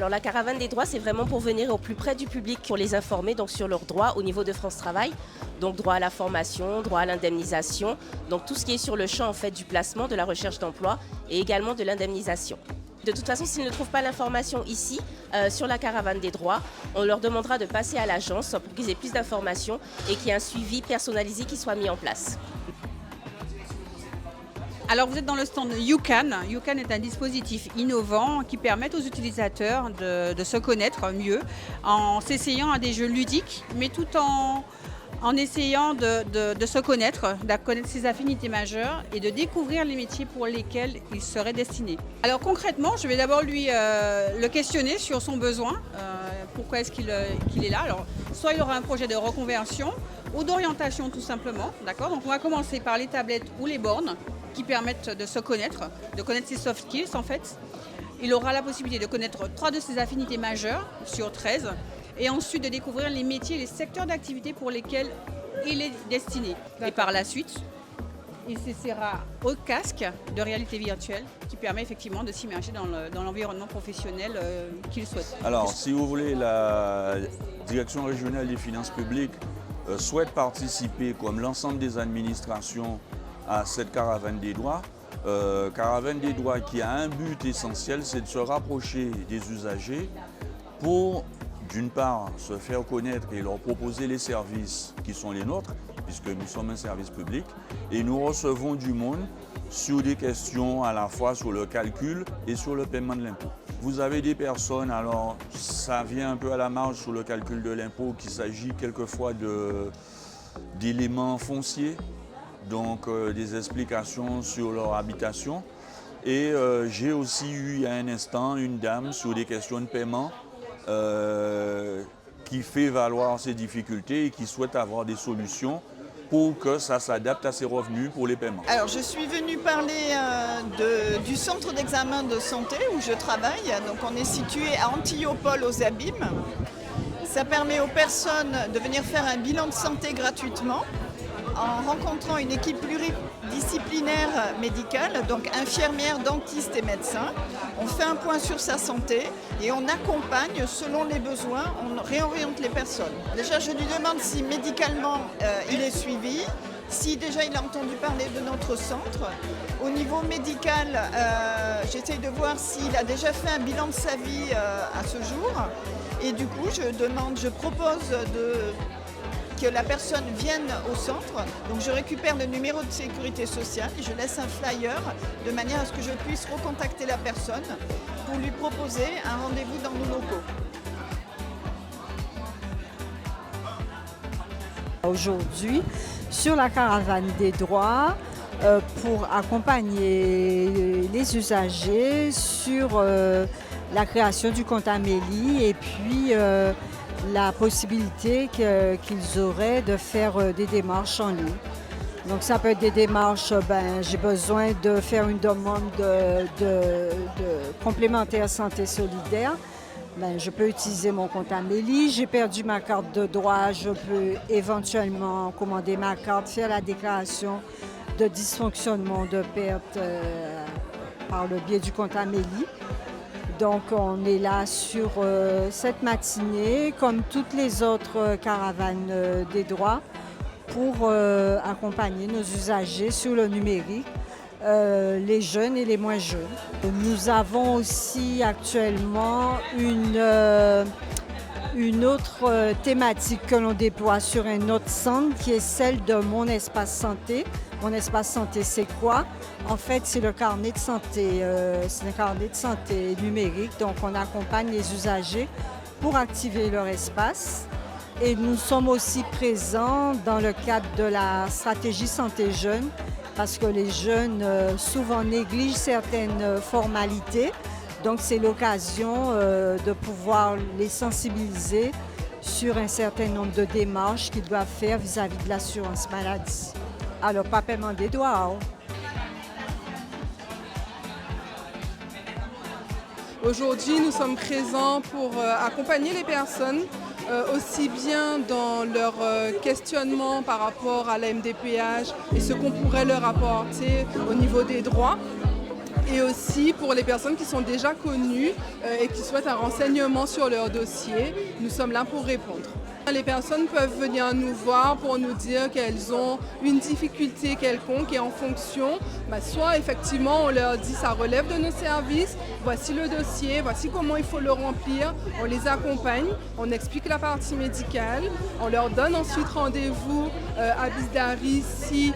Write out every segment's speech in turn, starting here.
Alors la caravane des droits, c'est vraiment pour venir au plus près du public, pour les informer donc sur leurs droits au niveau de France Travail. Donc droit à la formation, droit à l'indemnisation, donc tout ce qui est sur le champ en fait du placement, de la recherche d'emploi et également de l'indemnisation. De toute façon, s'ils ne trouvent pas l'information ici, sur la caravane des droits, on leur demandera de passer à l'agence pour qu'ils aient plus d'informations et qu'il y ait un suivi personnalisé qui soit mis en place. Alors vous êtes dans le stand YouCan. YouCan est un dispositif innovant qui permet aux utilisateurs de se connaître mieux en s'essayant à des jeux ludiques, mais tout en essayant de se connaître, de connaître ses affinités majeures et de découvrir les métiers pour lesquels il serait destiné. Alors concrètement, je vais d'abord lui le questionner sur son besoin, pourquoi est-ce qu'il est là. Alors soit il aura un projet de reconversion ou d'orientation tout simplement, d'accord. Donc on va commencer par les tablettes ou les bornes qui permettent de se connaître, de connaître ses soft skills en fait. Il aura la possibilité de connaître 3 de ses affinités majeures sur 13 et ensuite de découvrir les métiers et les secteurs d'activité pour lesquels il est destiné. Et par la suite, il s'essaiera au casque de réalité virtuelle qui permet effectivement de s'immerger dans l'environnement professionnel qu'il souhaite. Alors, si vous voulez, la Direction régionale des finances publiques souhaite participer, comme l'ensemble des administrations, à cette caravane des droits. Caravane des droits qui a un but essentiel, c'est de se rapprocher des usagers pour, d'une part, se faire connaître et leur proposer les services qui sont les nôtres, puisque nous sommes un service public, et nous recevons du monde sur des questions à la fois sur le calcul et sur le paiement de l'impôt. Vous avez des personnes, alors ça vient un peu à la marge sur le calcul de l'impôt, qu'il s'agit quelquefois d'éléments fonciers, donc des explications sur leur habitation. Et j'ai aussi eu il y a un instant une dame sur des questions de paiement qui fait valoir ses difficultés et qui souhaite avoir des solutions pour que ça s'adapte à ses revenus pour les paiements. Alors je suis venue parler du centre d'examen de santé où je travaille. Donc on est situé à Antillopole aux Abîmes. Ça permet aux personnes de venir faire un bilan de santé gratuitement en rencontrant une équipe pluridisciplinaire médicale, donc infirmières, dentistes et médecins. On fait un point sur sa santé et on accompagne selon les besoins, on réoriente les personnes. Déjà, je lui demande si médicalement il est suivi, si déjà il a entendu parler de notre centre. Au niveau médical, j'essaye de voir s'il a déjà fait un bilan de sa vie à ce jour. Et du coup, je propose que la personne vienne au centre. Donc je récupère le numéro de sécurité sociale et je laisse un flyer de manière à ce que je puisse recontacter la personne pour lui proposer un rendez-vous dans nos locaux. Aujourd'hui, sur la caravane des droits, pour accompagner les usagers sur la création du compte Amélie et puis la possibilité qu'ils auraient de faire des démarches en ligne. Donc ça peut être des démarches, j'ai besoin de faire une demande de complémentaire santé solidaire. Je peux utiliser mon compte Amélie. J'ai perdu ma carte de droit, je peux éventuellement commander ma carte, faire la déclaration de dysfonctionnement de perte par le biais du compte Amélie. Donc, on est là sur cette matinée, comme toutes les autres caravanes des droits, pour accompagner nos usagers sur le numérique, les jeunes et les moins jeunes. Nous avons aussi actuellement une autre thématique que l'on déploie sur un autre centre, qui est celle de Mon Espace Santé. Mon Espace Santé, c'est quoi? En fait, c'est le carnet de santé, c'est un carnet de santé numérique. Donc, on accompagne les usagers pour activer leur espace. Et nous sommes aussi présents dans le cadre de la stratégie santé jeune, parce que les jeunes souvent négligent certaines formalités. Donc, c'est l'occasion de pouvoir les sensibiliser sur un certain nombre de démarches qu'ils doivent faire vis-à-vis de l'assurance maladie. Alors, pas paiement des droits. Aujourd'hui, nous sommes présents pour accompagner les personnes aussi bien dans leur questionnement par rapport à la MDPH et ce qu'on pourrait leur apporter au niveau des droits, et aussi pour les personnes qui sont déjà connues et qui souhaitent un renseignement sur leur dossier. Nous sommes là pour répondre. Les personnes peuvent venir nous voir pour nous dire qu'elles ont une difficulté quelconque et en fonction, soit effectivement on leur dit ça relève de nos services, voici le dossier, voici comment il faut le remplir, on les accompagne, on explique la partie médicale, on leur donne ensuite rendez-vous à Bisdari si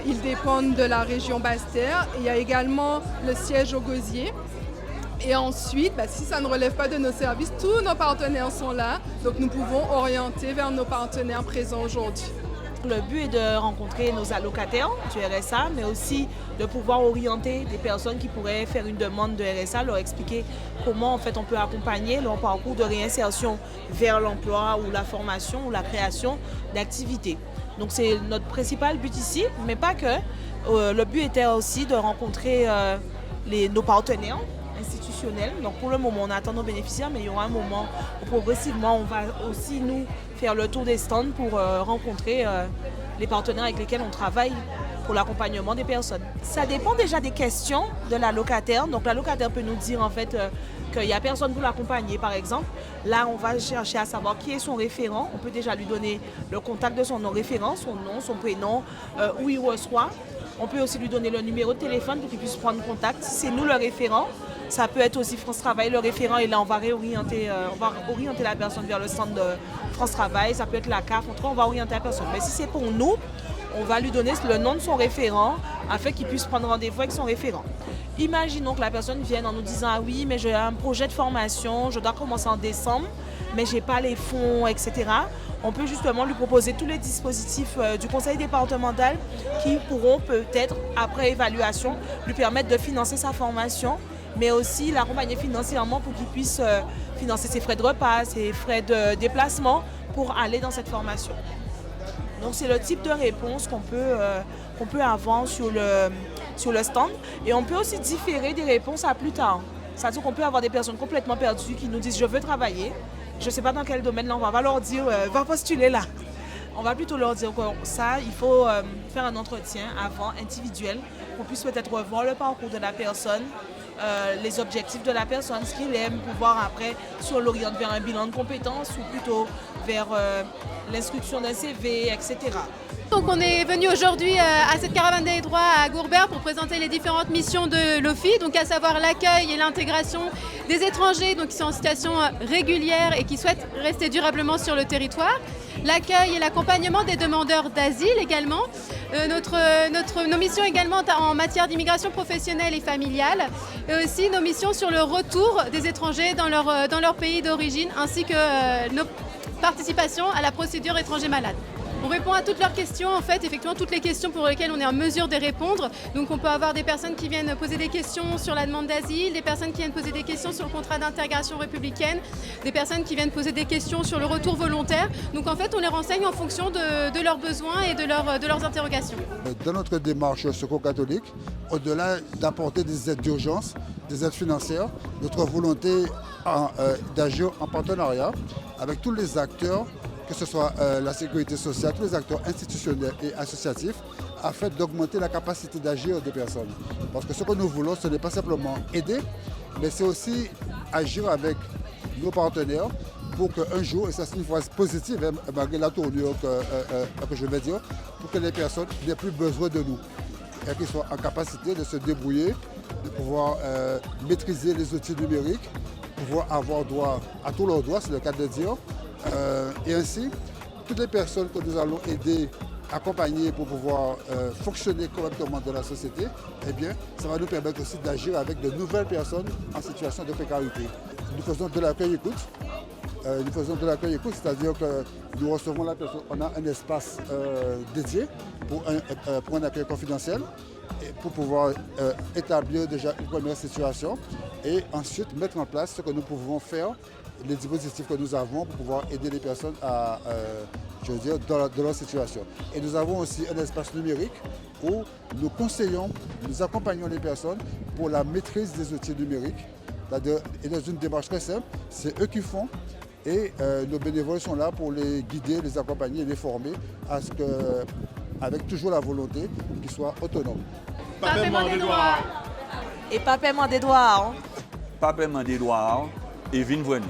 ils dépendent de la région Basse-Terre. Il y a également le siège au Gosier. Et ensuite, si ça ne relève pas de nos services, tous nos partenaires sont là. Donc nous pouvons orienter vers nos partenaires présents aujourd'hui. Le but est de rencontrer nos allocataires du RSA, mais aussi de pouvoir orienter des personnes qui pourraient faire une demande de RSA, leur expliquer comment en fait on peut accompagner leur parcours de réinsertion vers l'emploi ou la formation ou la création d'activités. Donc c'est notre principal but ici, mais pas que. Le but était aussi de rencontrer nos partenaires institutionnels. Donc pour le moment, on attend nos bénéficiaires, mais il y aura un moment où progressivement, on va aussi nous faire le tour des stands pour rencontrer les partenaires avec lesquels on travaille pour l'accompagnement des personnes. Ça dépend déjà des questions de la locataire. Donc la locataire peut nous dire en fait qu'il n'y a personne pour l'accompagner par exemple. Là, on va chercher à savoir qui est son référent. On peut déjà lui donner le contact de son référent, son nom, son prénom, où il reçoit. On peut aussi lui donner le numéro de téléphone pour qu'il puisse prendre contact. Si c'est nous le référent, ça peut être aussi France Travail le référent et là on va orienter la personne vers le centre de France Travail. Ça peut être la CAF, on va orienter la personne. Mais si c'est pour nous, on va lui donner le nom de son référent afin qu'il puisse prendre rendez-vous avec son référent. Imaginons que la personne vienne en nous disant « Ah oui, mais j'ai un projet de formation, je dois commencer en décembre, mais je n'ai pas les fonds, etc. » On peut justement lui proposer tous les dispositifs du conseil départemental qui pourront peut-être, après évaluation, lui permettre de financer sa formation, mais aussi l'accompagner financièrement pour qu'il puisse financer ses frais de repas, ses frais de déplacement pour aller dans cette formation. Donc c'est le type de réponse qu'on peut avoir sur le stand. Et on peut aussi différer des réponses à plus tard. C'est-à-dire qu'on peut avoir des personnes complètement perdues qui nous disent « je veux travailler ». Je ne sais pas dans quel domaine, là, on va leur dire « va postuler là ». On va plutôt leur dire que ça, il faut faire un entretien avant, individuel, qu'on puisse peut-être revoir le parcours de la personne, les objectifs de la personne, ce qu'il aime, pour voir après si on l'oriente vers un bilan de compétences ou plutôt vers l'instruction d'un CV, etc. Donc on est venu aujourd'hui à cette caravane des droits à Gourbert pour présenter les différentes missions de l'OFI, donc à savoir l'accueil et l'intégration des étrangers donc qui sont en situation régulière et qui souhaitent rester durablement sur le territoire. L'accueil et l'accompagnement des demandeurs d'asile également. Nos missions également en matière d'immigration professionnelle et familiale. Et aussi nos missions sur le retour des étrangers dans leur pays d'origine ainsi que nos participations à la procédure étranger malade. On répond à toutes leurs questions, en fait, effectivement toutes les questions pour lesquelles on est en mesure de répondre. Donc on peut avoir des personnes qui viennent poser des questions sur la demande d'asile, des personnes qui viennent poser des questions sur le contrat d'intégration républicaine, des personnes qui viennent poser des questions sur le retour volontaire. Donc en fait, on les renseigne en fonction de leurs besoins et de leurs interrogations. Dans notre démarche secours-catholique, au-delà d'apporter des aides d'urgence, des aides financières, notre volonté d'agir en partenariat avec tous les acteurs, que ce soit la sécurité sociale, tous les acteurs institutionnels et associatifs, afin d'augmenter la capacité d'agir des personnes. Parce que ce que nous voulons, ce n'est pas simplement aider, mais c'est aussi agir avec nos partenaires pour qu'un jour, et ça c'est une phrase positive, malgré la tournure que je vais dire, pour que les personnes n'aient plus besoin de nous et qu'ils soient en capacité de se débrouiller, de pouvoir maîtriser les outils numériques, pouvoir avoir droit à tous leurs droits, c'est le cas de dire. Et ainsi, toutes les personnes que nous allons aider, accompagner pour pouvoir fonctionner correctement dans la société, eh bien, ça va nous permettre aussi d'agir avec de nouvelles personnes en situation de précarité. Nous faisons de l'accueil-écoute. C'est-à-dire que nous recevons la personne, on a un espace dédié pour un accueil confidentiel et pour pouvoir établir déjà une première situation et ensuite mettre en place ce que nous pouvons faire, les dispositifs que nous avons pour pouvoir aider les personnes dans leur situation. Et nous avons aussi un espace numérique où nous conseillons, nous accompagnons les personnes pour la maîtrise des outils numériques. Et dans une démarche très simple, c'est eux qui font et nos bénévoles sont là pour les guider, les accompagner, les former avec toujours la volonté qu'ils soient autonomes. Paiement des droits. Et pas paiement des droits. Pas paiement des droits et vin venir.